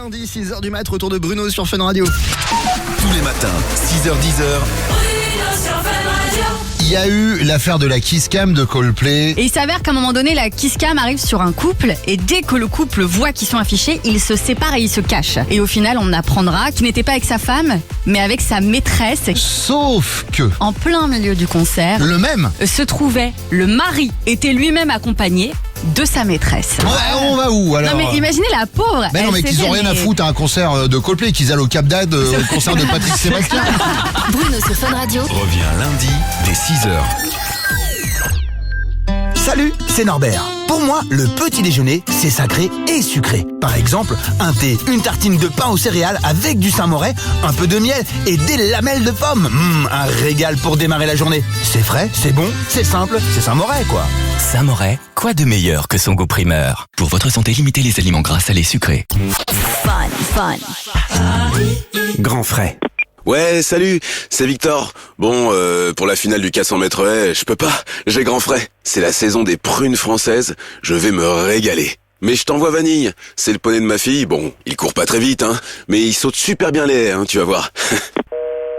lundi, 6h du mat, retour de Bruno sur Fun Radio. Tous les matins, 6h-10h. Il y a eu l'affaire de la kiss cam de Coldplay. Et il s'avère qu'à un moment donné, la kiss cam arrive sur un couple et dès que le couple voit qu'ils sont affichés, ils se séparent et ils se cachent. Et au final, on apprendra qu'il n'était pas avec sa femme, mais avec sa maîtresse. Sauf que, En plein milieu du concert, le même. se trouvait le mari, était lui-même accompagné de sa maîtresse. Ouais, on va où alors? Non mais imaginez la pauvre. Mais non, elle mais qu'ils s'est ont dit, rien à mais- foutre à un concert de Coldplay, qu'ils aillent au Cap d'Agde, au concert de Patrick Sébastien. Bruno sur Fun Radio. Revient lundi dès 6h. Salut, c'est Norbert. Pour moi, le petit déjeuner, c'est sacré et sucré. Par exemple, un thé, une tartine de pain aux céréales avec du Saint-Moret, un peu de miel et des lamelles de pommes. Un régal pour démarrer la journée. C'est frais, c'est bon, c'est simple, c'est Saint-Moret quoi. Saint-Moret, quoi de meilleur que son goût primeur? Pour votre santé, limitez les aliments gras, salés, sucrés. Fun. Grand frais. Ouais, salut, c'est Victor. Bon, pour la finale du 400 mètres haies, je peux pas, j'ai grand frais. C'est la saison des prunes françaises, je vais me régaler. Mais je t'envoie Vanille, c'est le poney de ma fille. Bon, il court pas très vite, mais il saute super bien les haies, tu vas voir.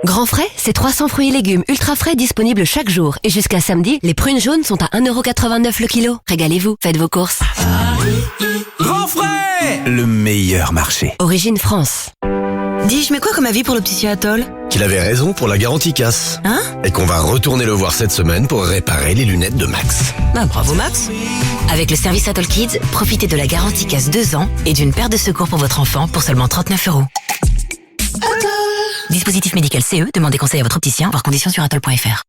Grand frais, c'est 300 fruits et légumes ultra frais disponibles chaque jour. Et jusqu'à samedi, les prunes jaunes sont à 1,89€ le kilo. Régalez-vous, faites vos courses. Grand frais, le meilleur marché. Origine France. Dis, je mets quoi comme avis pour le petit Atoll? Qu'il avait raison pour la garantie casse. Hein? Et qu'on va retourner le voir cette semaine pour réparer les lunettes de Max. Bah bravo Max. Avec le service Atoll Kids, profitez de la garantie casse 2 ans et d'une paire de secours pour votre enfant pour seulement 39€. Dispositif médical CE, demandez conseil à votre opticien, voir conditions sur atoll.fr.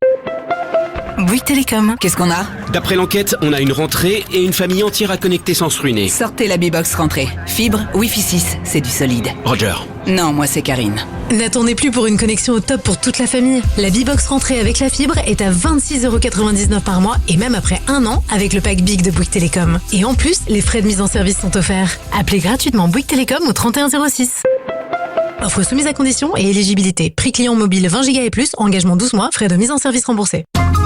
Bouygues Télécom. Qu'est-ce qu'on a? D'après l'enquête, on a une rentrée et une famille entière à connecter sans se ruiner. Sortez la B-Box rentrée. Fibre, Wi-Fi 6, c'est du solide. Roger. Non, moi c'est Karine. N'attendez plus pour une connexion au top pour toute la famille. La B-Box rentrée avec la fibre est à 26,99€ par mois et même après 1 an avec le pack Big de Bouygues Télécom. Et en plus, les frais de mise en service sont offerts. Appelez gratuitement Bouygues Télécom au 3106. Offre soumise à conditions et éligibilité. Prix client mobile 20 Go et plus, engagement 12 mois, frais de mise en service remboursés.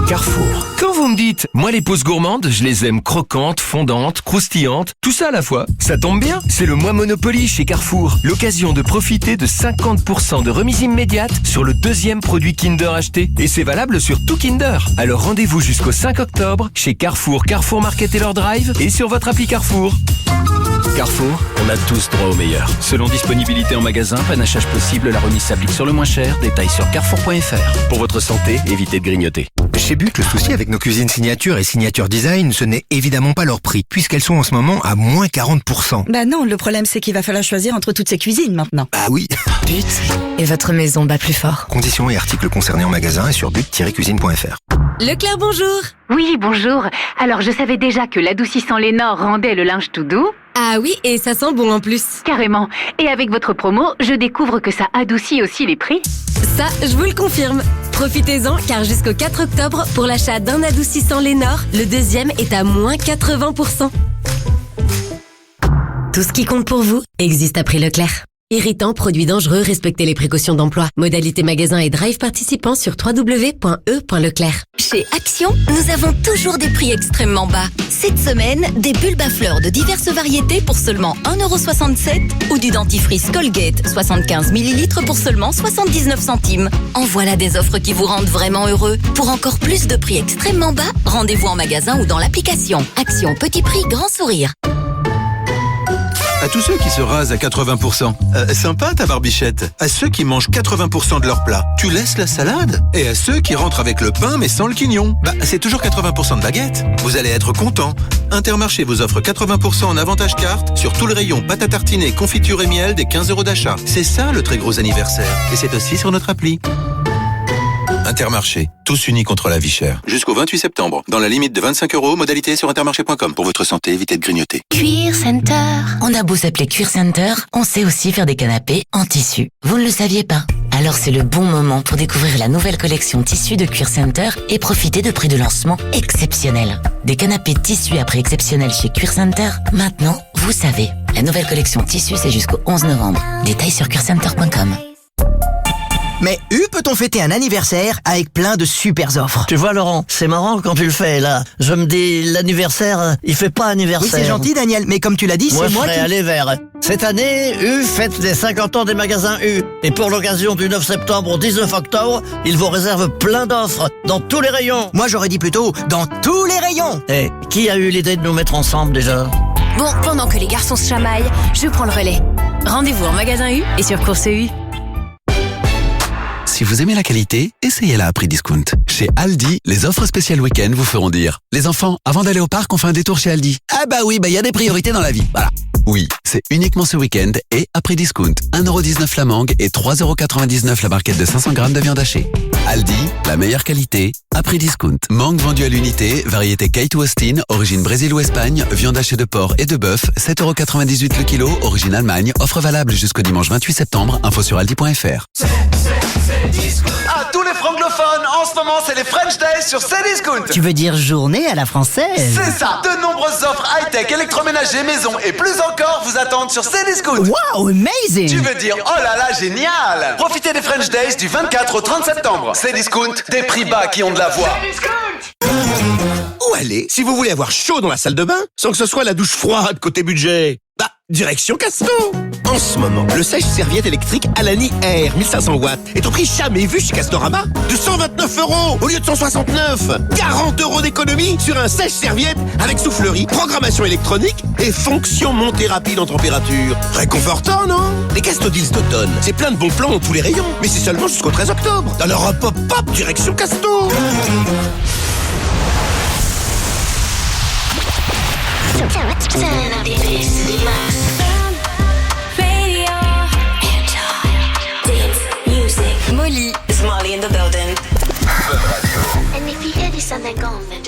Carrefour. Quand vous me dites, moi les pauses gourmandes, je les aime croquantes, fondantes, croustillantes, tout ça à la fois. Ça tombe bien, c'est le mois Monopoly chez Carrefour. L'occasion de profiter de 50% de remise immédiate sur le 2e produit Kinder acheté. Et c'est valable sur tout Kinder. Alors rendez-vous jusqu'au 5 octobre chez Carrefour, Carrefour Market et leur Drive et sur votre appli Carrefour. Carrefour, on a tous droit au meilleur. Selon disponibilité en magasin, panachage possible, la remise s'applique sur le moins cher. Détails sur carrefour.fr. Pour votre santé, évitez de grignoter. Chez But, le souci avec nos cuisines signature et signature design, ce n'est évidemment pas leur prix, puisqu'elles sont en ce moment à moins 40%. Bah non, le problème c'est qu'il va falloir choisir entre toutes ces cuisines maintenant. Ah oui. But. Et votre maison bat plus fort. Conditions et articles concernés en magasin et sur but-cuisine.fr. Leclerc, bonjour. Oui, bonjour. Alors, je savais déjà que l'adoucissant Lénore rendait le linge tout doux. Ah oui, et ça sent bon en plus. Carrément. Et avec votre promo, je découvre que ça adoucit aussi les prix. Ça, je vous le confirme. Profitez-en, car jusqu'au 4 octobre, pour l'achat d'un adoucissant Lénore, le deuxième est à moins 80%. Tout ce qui compte pour vous existe à prix Leclerc. Irritant, produit dangereux, respectez les précautions d'emploi. Modalité magasin et drive participants sur www.e.leclerc. Chez Action, nous avons toujours des prix extrêmement bas. Cette semaine, des bulbes à fleurs de diverses variétés pour seulement 1,67€ ou du dentifrice Colgate 75 ml pour seulement 79 centimes. En voilà des offres qui vous rendent vraiment heureux. Pour encore plus de prix extrêmement bas, rendez-vous en magasin ou dans l'application. Action, petit prix, grand sourire. À tous ceux qui se rasent à 80%. Sympa ta barbichette. À ceux qui mangent 80% de leur plat, tu laisses la salade. Et à ceux qui rentrent avec le pain mais sans le quignon. C'est toujours 80% de baguette. Vous allez être content. Intermarché vous offre 80% en avantage carte sur tout le rayon pâte à tartiner, confiture et miel des 15€ d'achat. C'est ça le très gros anniversaire. Et c'est aussi sur notre appli. Intermarché, tous unis contre la vie chère. Jusqu'au 28 septembre, dans la limite de 25€, modalité sur intermarché.com. Pour votre santé, évitez de grignoter. Cuir Center. On a beau s'appeler Cuir Center, on sait aussi faire des canapés en tissu. Vous ne le saviez pas? Alors c'est le bon moment pour découvrir la nouvelle collection tissu de Cuir Center et profiter de prix de lancement exceptionnels. Des canapés tissu à prix exceptionnel chez Cuir Center. Maintenant, vous savez. La nouvelle collection tissu, c'est jusqu'au 11 novembre. Détails sur cuircenter.com. Mais peut-on fêter un anniversaire avec plein de super offres? Tu vois Laurent, c'est marrant quand tu le fais là. Je me dis, l'anniversaire, il fait pas anniversaire. Oui, c'est gentil Daniel, mais comme tu l'as dit, c'est moi qui... aller vers. Cette année, U fête les 50 ans des magasins U. Et pour l'occasion du 9 septembre au 19 octobre, ils vous réservent plein d'offres dans tous les rayons. Moi j'aurais dit plutôt dans tous les rayons. Et qui a eu l'idée de nous mettre ensemble déjà? Bon, pendant que les garçons se chamaillent, je prends le relais. Rendez-vous en magasin U et sur Course U. Si vous aimez la qualité, essayez-la à prix discount. Chez Aldi, les offres spéciales week-end vous feront dire: les enfants, avant d'aller au parc, on fait un détour chez Aldi. Ah bah oui, y a des priorités dans la vie. Voilà. Oui, c'est uniquement ce week-end et à prix discount. 1,19€ la mangue et 3,99€ la barquette de 500 grammes de viande hachée. Aldi, la meilleure qualité, à prix discount. Mangue vendue à l'unité, variété Kate ou Austin, origine Brésil ou Espagne, viande hachée de porc et de bœuf, 7,98€ le kilo, origine Allemagne, offre valable jusqu'au dimanche 28 septembre, info sur aldi.fr. À tous les francophones, en ce moment c'est les French Days sur Cdiscount. Tu veux dire journée à la française? C'est ça. De nombreuses offres high-tech, électroménager, maison et plus encore vous attendent sur Cdiscount. Wow, amazing. Tu veux dire oh là là, génial. Profitez des French Days du 24 au 30 septembre. Cdiscount, des prix bas qui ont de la voix. Où aller si vous voulez avoir chaud dans la salle de bain sans que ce soit la douche froide côté budget? Bah, direction Casto. En ce moment, le sèche-serviette électrique Alani Air 1500 watts est au prix jamais vu chez Castorama de 129€ au lieu de 169. 40€ d'économie sur un sèche-serviette avec soufflerie, programmation électronique et fonction montée rapide en température. Réconfortant, non? Les Casto Deals d'automne, c'est plein de bons plans dans tous les rayons, mais c'est seulement jusqu'au 13 octobre. Dans leur pop-up direction Casto. Molly. It's Molly in the building. And if you hear this, then go and